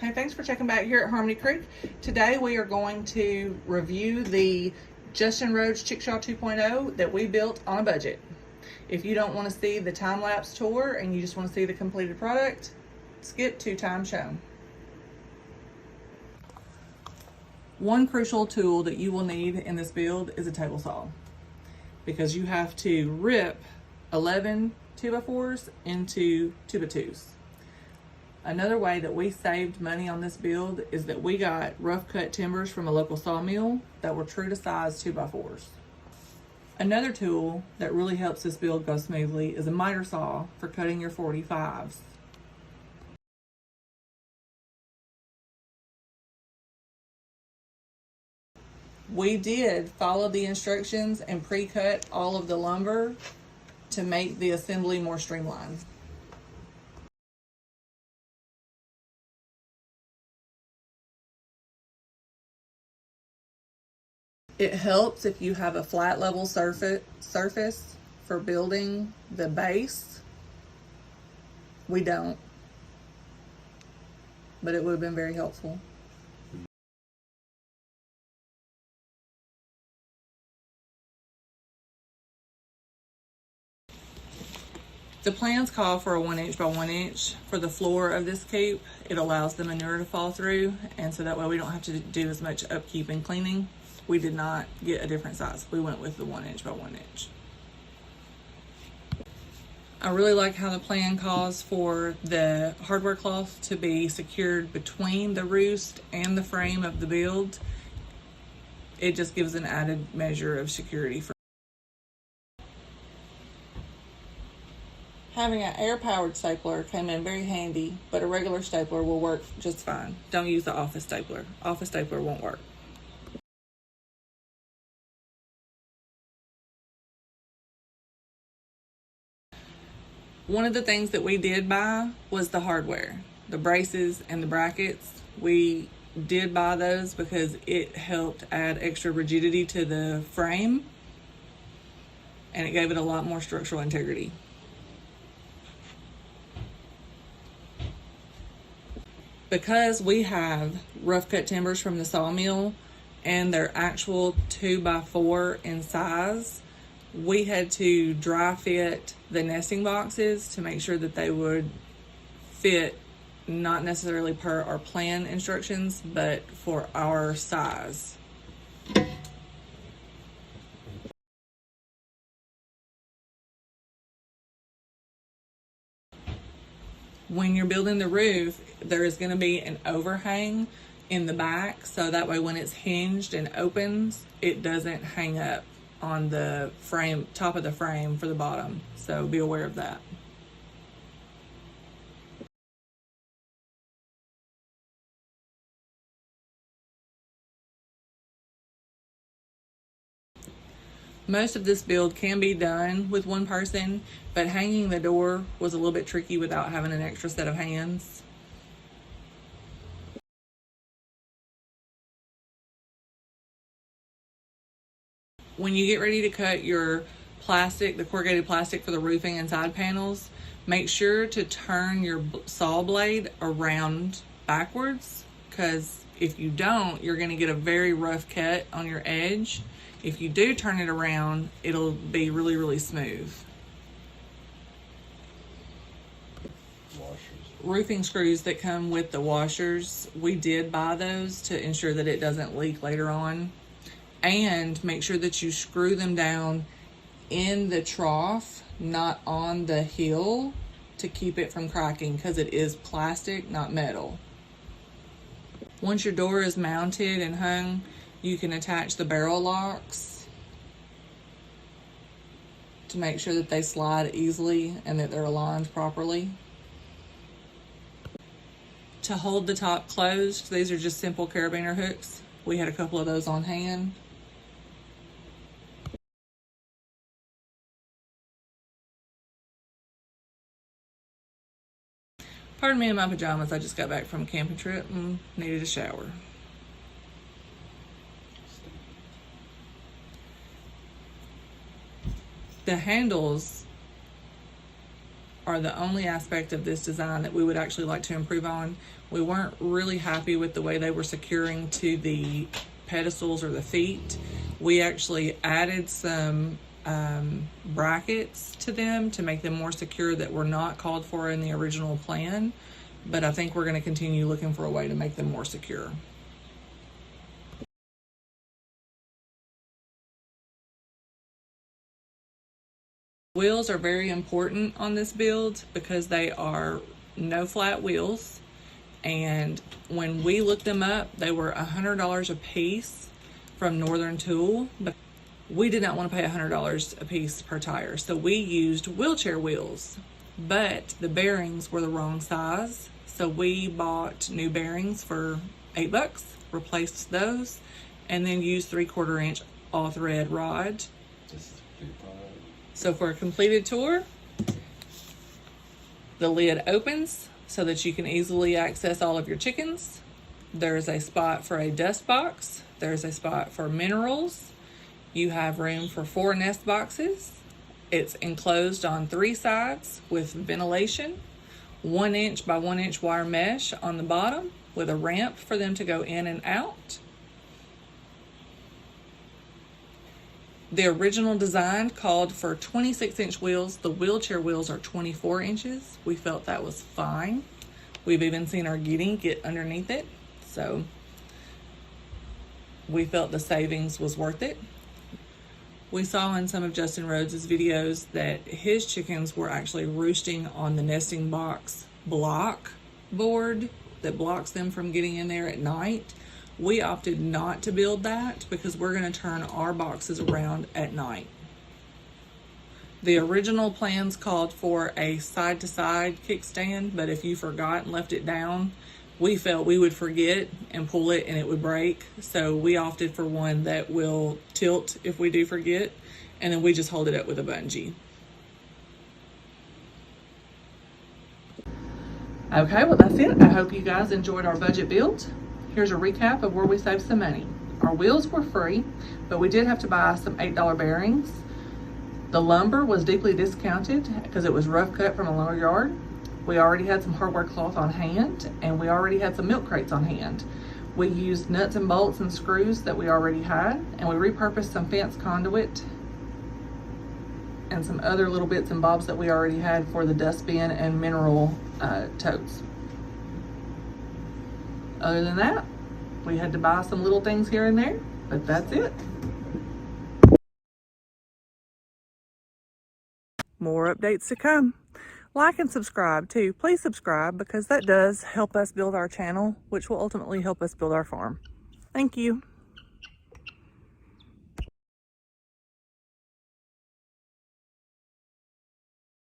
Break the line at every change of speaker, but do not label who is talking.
Hey, thanks for checking back here at Harmony Creek. Today we are going to review the Justin Rhodes Chickshaw 2.0 that we built on a budget. If you don't want to see the time-lapse tour and you just want to see the completed product, skip to time shown. One crucial tool that you will need in this build is a table saw, because you have to rip 11 2x4s into 2x2s. Another way that we saved money on this build is that we got rough cut timbers from a local sawmill that were true to size 2x4s. Another tool that really helps this build go smoothly is a miter saw for cutting your 45s. We did follow the instructions and pre-cut all of the lumber to make the assembly more streamlined. It helps if you have a flat level surface for building the base. We don't, but it would have been very helpful. The plans call for a 1 inch by 1 inch for the floor of this coop. It allows the manure to fall through, and so that way we don't have to do as much upkeep and cleaning. We did not get a different size. We went with the 1 inch by 1 inch. I really like how the plan calls for the hardware cloth to be secured between the roost and the frame of the build. It just gives an added measure of security. Having an air-powered stapler came in very handy, but a regular stapler will work just fine. Don't use the office stapler. Office stapler won't work. One of the things that we did buy was the hardware, the braces and the brackets. We did buy those because it helped add extra rigidity to the frame, and it gave it a lot more structural integrity. Because we have rough cut timbers from the sawmill and they're actual 2x4 in size, we had to dry fit the nesting boxes to make sure that they would fit, not necessarily per our plan instructions, but for our size. When you're building the roof, there is going to be an overhang in the back, so that way when it's hinged and opens, it doesn't hang up on the frame, top of the frame for the bottom. So be aware of that. Most of this build can be done with one person, but hanging the door was a little bit tricky without having an extra set of hands. When you get ready to cut your plastic, the corrugated plastic for the roofing and side panels, make sure to turn your saw blade around backwards, because if you don't, you're going to get a very rough cut on your edge. If you do turn it around, it'll be really, really smooth. Roofing screws that come with the washers, we did buy those to ensure that it doesn't leak later on. And make sure that you screw them down in the trough, not on the heel, to keep it from cracking, because it is plastic, not metal. Once your door is mounted and hung, you can attach the barrel locks to make sure that they slide easily and that they're aligned properly. To hold the top closed, these are just simple carabiner hooks. We had a couple of those on hand. Pardon me in my pajamas, I just got back from a camping trip and needed a shower. The handles are the only aspect of this design that we would actually like to improve on. We weren't really happy with the way they were securing to the pedestals or the feet. We actually added some brackets to them to make them more secure that were not called for in the original plan, but I think we're going to continue looking for a way to make them more secure. Wheels are very important on this build because they are no flat wheels, and when we looked them up, they were $100 a piece from Northern Tool, but we did not want to pay $100 a piece per tire, so we used wheelchair wheels, but the bearings were the wrong size, so we bought new bearings for $8, replaced those, and then used 3/4 inch all thread rod. So for a completed tour, the lid opens so that you can easily access all of your chickens. There's a spot for a dust box. There's a spot for minerals. You have room for 4 nest boxes. It's enclosed on 3 sides with ventilation, 1 inch by 1 inch wire mesh on the bottom with a ramp for them to go in and out. The original design called for 26-inch wheels. The wheelchair wheels are 24 inches. We felt that was fine. We've even seen our Giddy get underneath it, so we felt the savings was worth it. We saw in some of Justin Rhodes' videos that his chickens were actually roosting on the nesting box block board that blocks them from getting in there at night. We opted not to build that because we're going to turn our boxes around at night. The original plans called for a side-to-side kickstand, but if you forgot and left it down, we felt we would forget and pull it and it would break. So we opted for one that will tilt if we do forget, and then we just hold it up with a bungee. Okay, well that's it. I hope you guys enjoyed our budget build. Here's a recap of where we saved some money. Our wheels were free, but we did have to buy some $8 bearings. The lumber was deeply discounted because it was rough cut from a lumber yard. We already had some hardware cloth on hand, and we already had some milk crates on hand. We used nuts and bolts and screws that we already had, and we repurposed some fence conduit and some other little bits and bobs that we already had for the dustbin and mineral totes. Other than that, we had to buy some little things here and there, but that's it. More updates to come. Like and subscribe too. Please subscribe because that does help us build our channel, which will ultimately help us build our farm. Thank you.